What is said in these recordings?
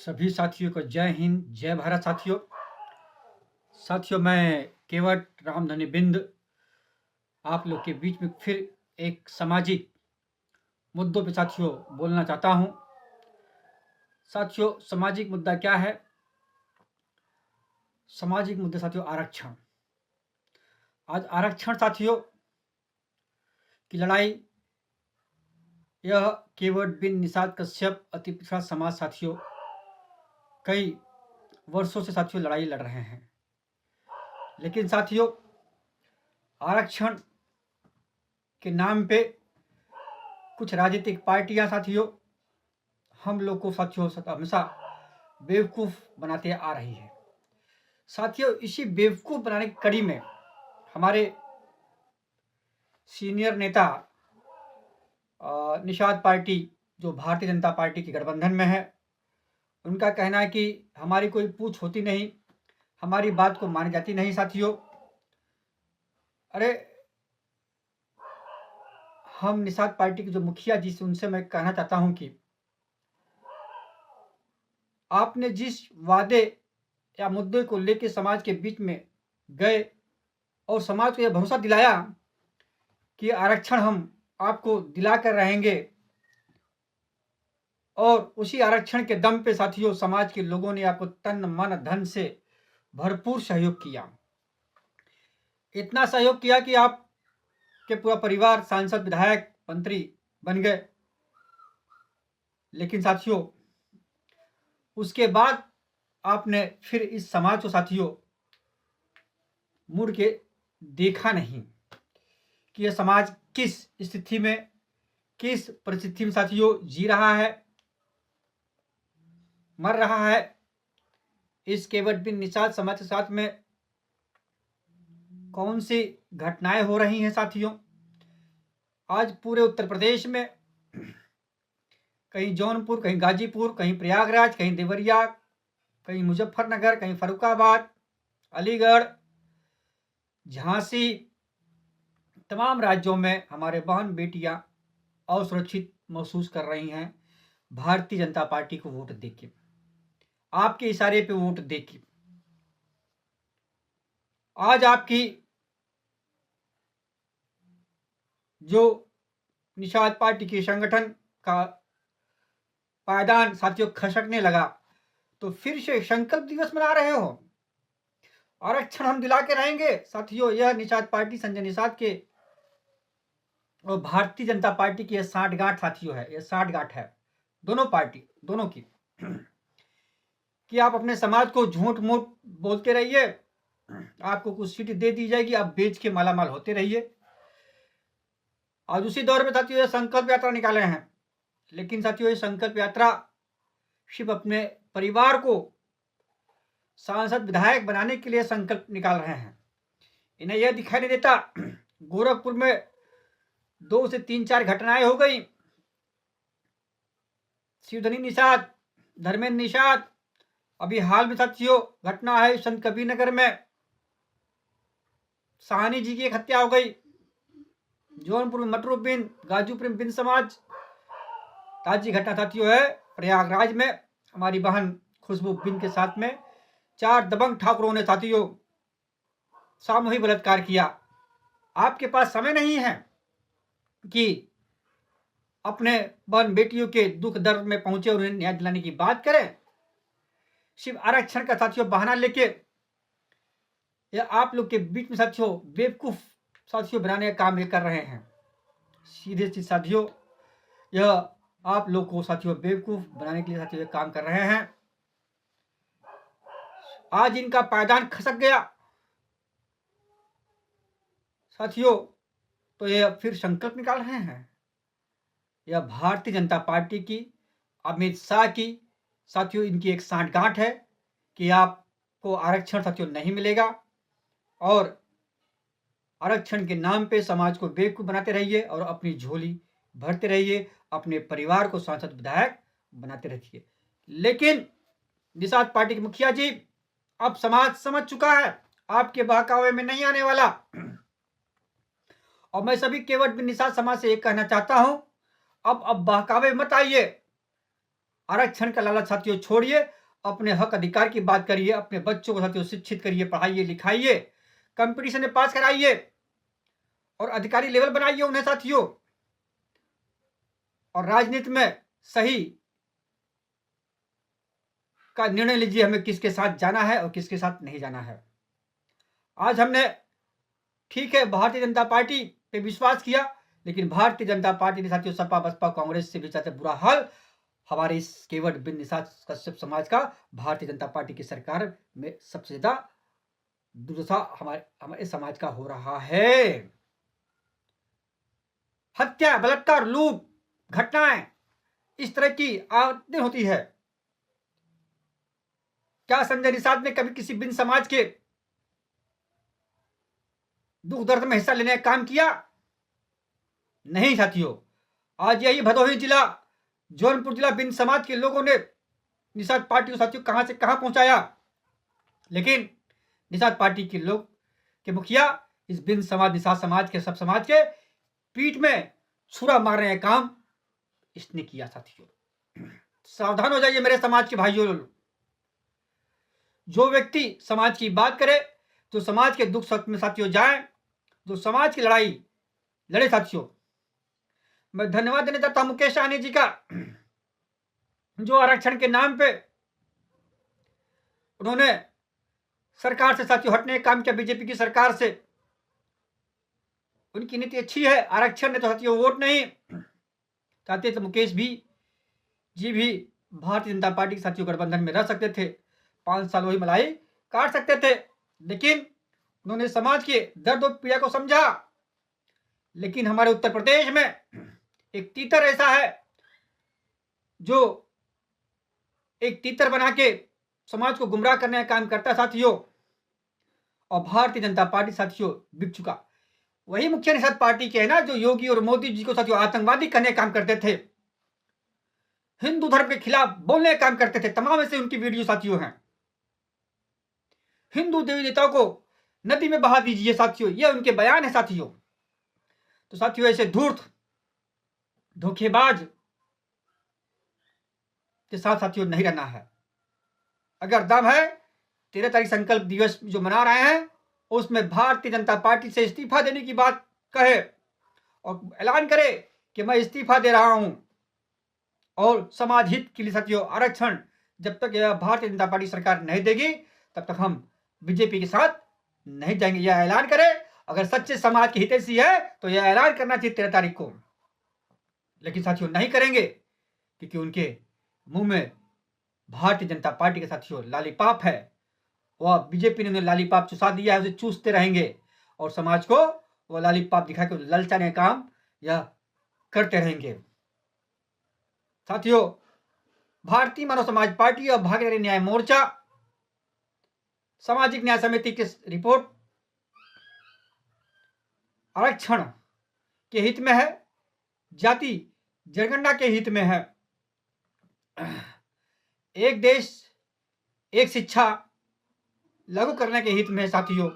सभी साथियों को जय हिंद, जय भारत साथियों। साथियों, मैं केवट रामधनी बिंद आप लोग के बीच में फिर एक सामाजिक मुद्दों पे साथियों बोलना चाहता हूं। साथियों, सामाजिक मुद्दा क्या है? सामाजिक मुद्दा साथियों आरक्षण। आज आरक्षण साथियों की लड़ाई, यह केवट बिन निषाद कश्यप अति पिछड़ा समाज साथियों कई वर्षों से साथियों लड़ाई लड़ रहे हैं। लेकिन साथियों, आरक्षण के नाम पे कुछ राजनीतिक पार्टियां साथियों हम लोग को साथियों हमेशा बेवकूफ़ बनाते आ रही है। साथियों, इसी बेवकूफ़ बनाने की कड़ी में हमारे सीनियर नेता निषाद पार्टी, जो भारतीय जनता पार्टी के गठबंधन में है, उनका कहना है कि हमारी कोई पूछ होती नहीं, हमारी बात को मानी जाती नहीं। साथियों, अरे हम निषाद पार्टी के जो मुखिया जी से उनसे मैं कहना चाहता हूं कि आपने जिस वादे या मुद्दे को लेकर समाज के बीच में गए और समाज को यह भरोसा दिलाया कि आरक्षण हम आपको दिला कर रहेंगे, और उसी आरक्षण के दम पे साथियों समाज के लोगों ने आपको तन मन धन से भरपूर सहयोग किया। इतना सहयोग किया कि आप के पूरा परिवार सांसद, विधायक, मंत्री बन गए। लेकिन साथियों, उसके बाद आपने फिर इस समाज को साथियों मुड़ के देखा नहीं कि यह समाज किस स्थिति में, किस परिस्थिति में साथियों जी रहा है, मर रहा है। इस केवट बिन निषाद समाज के साथ में कौन सी घटनाएं हो रही हैं साथियों? आज पूरे उत्तर प्रदेश में कहीं जौनपुर, कहीं गाजीपुर, कहीं प्रयागराज, कहीं देवरिया, कहीं मुजफ्फरनगर, कहीं फर्रुखाबाद, अलीगढ़, झांसी, तमाम राज्यों में हमारे बहन बेटियां असुरक्षित महसूस कर रही हैं भारतीय जनता पार्टी को वोट देके, आपके इशारे पे वोट देके। आज आपकी जो निषाद पार्टी के संगठन का पायदान साथियों खसकने लगा, तो फिर से संकल्प दिवस मना रहे हो, आरक्षण हम दिला के रहेंगे। साथियों, यह निषाद पार्टी, संजय निषाद के और भारतीय जनता पार्टी की यह साठगांठ साथियों है, यह साठगांठ है दोनों पार्टी, दोनों की कि आप अपने समाज को झूठ मूठ बोलते रहिए, आपको कुछ सीट दे दी जाएगी, आप बेच के मालामाल होते रहिए। आज उसी दौर में साथियों ये संकल्प यात्रा निकाले हैं। लेकिन साथियों, ये संकल्प यात्रा सिर्फ अपने परिवार को सांसद, विधायक बनाने के लिए संकल्प निकाल रहे हैं। इन्हें यह दिखाई नहीं देता, गोरखपुर में 2 से 3-4 घटनाएं हो गई, शिवधनी निषाद, धर्मेंद्र निषाद, अभी हाल में साथियों घटना है संत कबीर नगर में साहनी जी की एक हत्या हो गई, जौनपुर में मटरू बिन, गाजीपुर में बिन समाज, ताजी घटना साथियों है प्रयागराज में हमारी बहन खुशबू बिन के साथ में 4 दबंग ठाकुरों ने साथियों सामूहिक बलात्कार किया। आपके पास समय नहीं है कि अपने बहन बेटियों के दुख दर्द में पहुंचे और उन्हें न्याय दिलाने की बात करें। सिर्फ आरक्षण का साथियों बहाना लेके या आप लोग के बीच में साथियों बेवकूफ साथियों बनाने का काम ये कर रहे हैं। सीधे सीधे साथियों यह आप लोग को साथियों बेवकूफ बनाने के लिए साथियों काम कर रहे हैं। आज इनका पायदान खसक गया साथियों, तो यह फिर संकल्प निकाल रहे हैं। यह भारतीय जनता पार्टी की, अमित शाह की साथियों इनकी एक सांठगांठ है कि आपको आरक्षण साथियों नहीं मिलेगा, और आरक्षण के नाम पे समाज को बेवकूफ बनाते रहिए और अपनी झोली भरते रहिए, अपने परिवार को सांसद, विधायक बनाते रहिए। लेकिन निषाद पार्टी के मुखिया जी, अब समाज समझ चुका है, आपके बहकावे में नहीं आने वाला। और मैं सभी केवट बिन निषाद समाज से एक कहना चाहता हूं, अब बहकावे मत आइए। आरक्षण का लालच साथियों छोड़िए, अपने हक अधिकार की बात करिए, अपने बच्चों को साथियों शिक्षित करिए, पढ़ाइए लिखाइए, कंपटीशन में पास कराइए और अधिकारी लेवल बनाइए उन्हें साथियों। और राजनीति में सही का निर्णय लीजिए, हमें किसके साथ जाना है और किसके साथ नहीं जाना है। आज हमने ठीक है भारतीय जनता पार्टी पे विश्वास किया, लेकिन भारतीय जनता पार्टी ने साथियों सपा बसपा कांग्रेस से भी ज्यादा बुरा हाल हमारे इस केवट बिन निषाद कश्यप समाज का भारतीय जनता पार्टी की सरकार में सबसे ज्यादा दुर्दशा हमारे समाज का हो रहा है। हत्या, बलात्कार, लूट घटनाएं इस तरह की आए दिन होती है। क्या संजय निषाद ने कभी किसी बिन समाज के दुख दर्द में हिस्सा लेने का काम किया? नहीं साथियों। आज यही भदोही जिला, जौनपुर जिला बिन समाज के लोगों ने निषाद पार्टी को साथियों कहां से कहां पहुंचाया, लेकिन निषाद पार्टी के लोग के मुखिया इस बिन समाज निषाद समाज के सब समाज के पीठ में छुरा मारने का काम इसने किया साथियों। सावधान हो जाइए मेरे समाज के भाइयों। जो व्यक्ति समाज की बात करे, जो समाज के दुख सुख में साथियों जाए, जो समाज की लड़ाई लड़े साथियों। मैं धन्यवाद देना चाहता हूं मुकेश सहनी जी का, जो आरक्षण के नाम पे उन्होंने सरकार से साथियों हटने का काम किया, बीजेपी की सरकार से। उनकी नीति अच्छी है, आरक्षण ने तो साथियों वोट नहीं चाहते तो मुकेश जी भी भारतीय जनता पार्टी के साथियों गठबंधन में रह सकते थे, 5 साल वही मलाई काट सकते थे, लेकिन उन्होंने समाज के दर्द और पीड़ा को समझा। लेकिन हमारे उत्तर प्रदेश में एक तीतर ऐसा है जो एक तीतर बना के समाज को गुमराह करने का काम करता साथियों, और भारतीय जनता पार्टी साथियों बिक चुका। वही मुखिया निषाद पार्टी के है ना, जो योगी और मोदी जी को साथियों आतंकवादी करने का काम करते थे, हिंदू धर्म के खिलाफ बोलने का काम करते थे। तमाम ऐसे उनकी वीडियो साथियों हैं। हिंदू देवी देवताओं को नदी में बहा दीजिए साथियों, ये उनके बयान है साथियों। तो साथियों ऐसे धूर्त धोखेबाज के साथ साथियों नहीं रहना है। अगर दम है 13 तारीख संकल्प दिवस जो मना रहे हैं, उसमें भारतीय जनता पार्टी से इस्तीफा देने की बात कहे और ऐलान करे कि मैं इस्तीफा दे रहा हूं, और समाज हित के लिए साथियों आरक्षण जब तक यह भारतीय जनता पार्टी सरकार नहीं देगी तब तक हम बीजेपी के साथ नहीं जाएंगे, यह ऐलान करे। अगर सच्चे समाज के हितैषी है तो यह ऐलान करना चाहिए 13 तारीख को, लेकिन साथियों नहीं करेंगे क्योंकि उनके मुंह में भारतीय जनता पार्टी के साथियों लालीपाप है। वह बीजेपी ने उन्हें लालीपाप चुसा दिया है, उसे चूसते रहेंगे और समाज को वो लालीपाप दिखा के ललचाने का काम यह करते रहेंगे। साथियों भारतीय मानव समाज पार्टी और भागीदारी न्याय मोर्चा सामाजिक न्याय समिति की रिपोर्ट आरक्षण के हित में है, जाति जनगणना के हित में है, एक देश एक शिक्षा लागू करने के हित में है साथियों।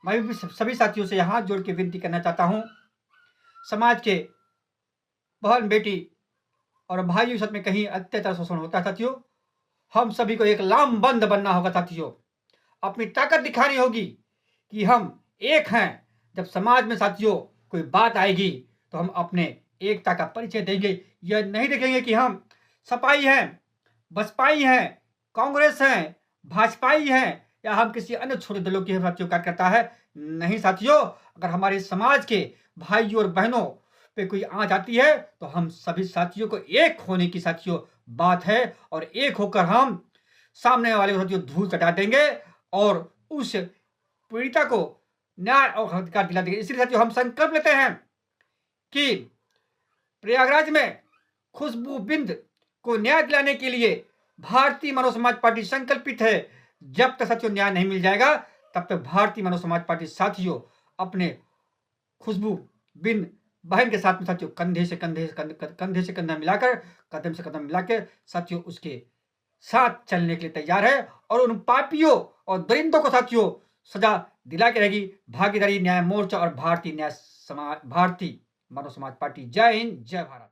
मैं भी सभी साथियों से हाथ जोड़ के विनती करना चाहता हूं, समाज के बहन बेटी और भाइयों साथ में कहीं अत्याचार शोषण होता है साथियों, हम सभी को एक लामबंद बनना होगा साथियों। अपनी ताकत दिखानी होगी कि हम एक हैं। जब समाज में साथियों कोई बात आएगी तो हम अपने एकता का परिचय देंगे। यह नहीं देखेंगे कि हम सपाई हैं, बसपाई हैं, कांग्रेस हैं, भाजपाई हैं या हम किसी अन्य छोटे दलों के साथियों कार्यकर्ता है। नहीं साथियों, अगर हमारे समाज के भाइयों और बहनों पे कोई आंच आती है तो हम सभी साथियों को एक होने की साथियों बात है, और एक होकर हम सामने वाले को साथियों धूल चटा देंगे और उस पीड़िता को न्याय और अधिकार दिला देंगे। इसलिए साथियों हम संकल्प लेते हैं कि प्रयागराज में खुशबू बिंद को न्याय दिलाने के लिए भारतीय मानव समाज पार्टी संकल्पित है। जब तक साथियों न्याय नहीं मिल जाएगा तब तक भारतीय मानव समाज पार्टी साथियों अपने खुशबू बिंद बहन के साथ में साथियों कंधे से कंधा मिलाकर, कदम से कदम मिलाकर साथियों उसके साथ चलने के लिए तैयार है, और उन पापियों और दरिंदों को साथियों सजा दिला के रहेगी भागीदारी न्याय मोर्चा और भारतीय मानव समाज पार्टी। जय हिंद, जय भारत।